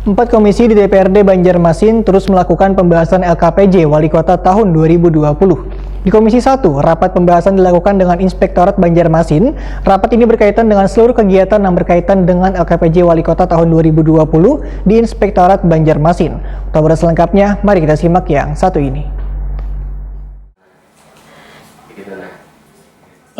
Empat komisi di DPRD Banjarmasin terus melakukan pembahasan LKPJ Wali Kota tahun 2020. Di Komisi 1, rapat pembahasan dilakukan dengan Inspektorat Banjarmasin. Rapat ini berkaitan dengan seluruh kegiatan yang berkaitan dengan LKPJ Wali Kota tahun 2020 di Inspektorat Banjarmasin. Untuk selengkapnya, mari kita simak yang satu ini.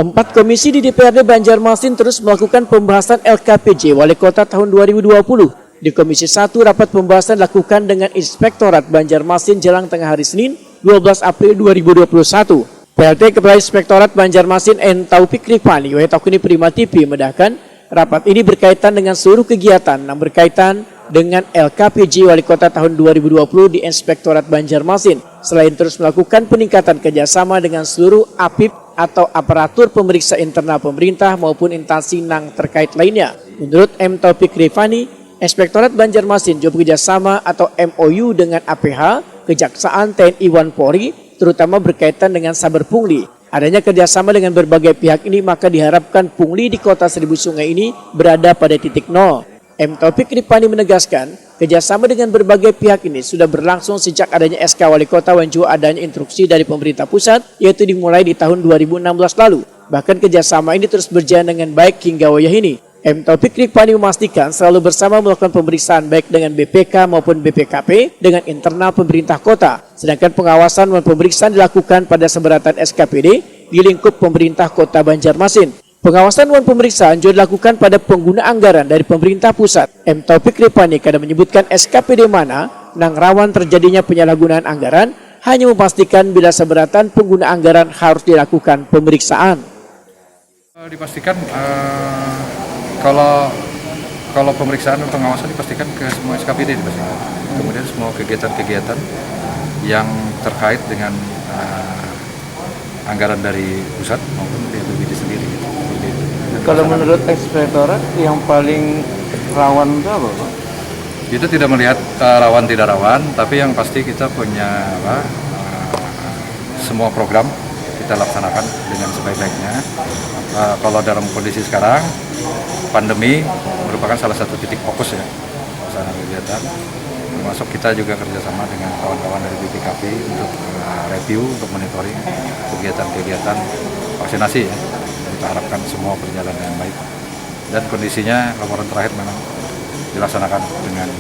Empat komisi di DPRD Banjarmasin terus melakukan pembahasan LKPJ Wali Kota tahun 2020. Di Komisi 1, rapat pembahasan dilakukan dengan Inspektorat Banjarmasin jelang tengah hari Senin, 12 April 2021. PLT Kepala Inspektorat Banjarmasin N. Taufik Rifani, Wetokuni Prima TV, medahkan rapat ini berkaitan dengan seluruh kegiatan yang berkaitan dengan LKPJ Wali Kota tahun 2020 di Inspektorat Banjarmasin. Selain terus melakukan peningkatan kerjasama dengan seluruh APIP atau aparatur pemeriksa internal pemerintah maupun instansi yang terkait lainnya. Menurut M. Taufik Rifani, Inspektorat Banjarmasin juga bekerjasama atau MOU dengan APH, Kejaksaan, TNI, Polri, terutama berkaitan dengan saber pungli. Adanya kerjasama dengan berbagai pihak ini, maka diharapkan pungli di Kota Seribu Sungai ini berada pada titik nol. M. Taufik Rifani menegaskan, kerjasama dengan berbagai pihak ini sudah berlangsung sejak adanya SK Wali Kota dan juga adanya instruksi dari pemerintah pusat, yaitu dimulai di tahun 2016 lalu. Bahkan kerjasama ini terus berjalan dengan baik hingga wayah ini. M. Taufik Rifani memastikan selalu bersama melakukan pemeriksaan baik dengan BPK maupun BPKP dengan internal pemerintah kota. Sedangkan pengawasan dan pemeriksaan dilakukan pada seberatan SKPD di lingkup pemerintah kota Banjarmasin. Pengawasan dan pemeriksaan juga dilakukan pada pengguna anggaran dari pemerintah pusat. M. Taufik Rifani kadang menyebutkan SKPD mana yang rawan terjadinya penyalahgunaan anggaran, hanya memastikan bila seberatan pengguna anggaran harus dilakukan pemeriksaan. Dipastikan kalau pemeriksaan dan pengawasan dipastikan ke semua SKPD dipastikan. Kemudian semua kegiatan-kegiatan yang terkait dengan anggaran dari pusat maupun BPBD sendiri. Kalau menurut Inspektorat yang paling rawan itu apa, Pak? Itu tidak melihat rawan tidak rawan, tapi yang pasti kita punya semua program kita laksanakan dengan sebaik-baiknya. Kalau dalam kondisi sekarang, pandemi merupakan salah satu titik fokus ya pelaksanaan kegiatan. Termasuk kita juga kerjasama dengan kawan-kawan dari BPKP untuk review, untuk monitoring kegiatan-kegiatan vaksinasi ya. Kita harapkan semua berjalan dengan baik. Dan kondisinya laporan terakhir memang dilaksanakan dengan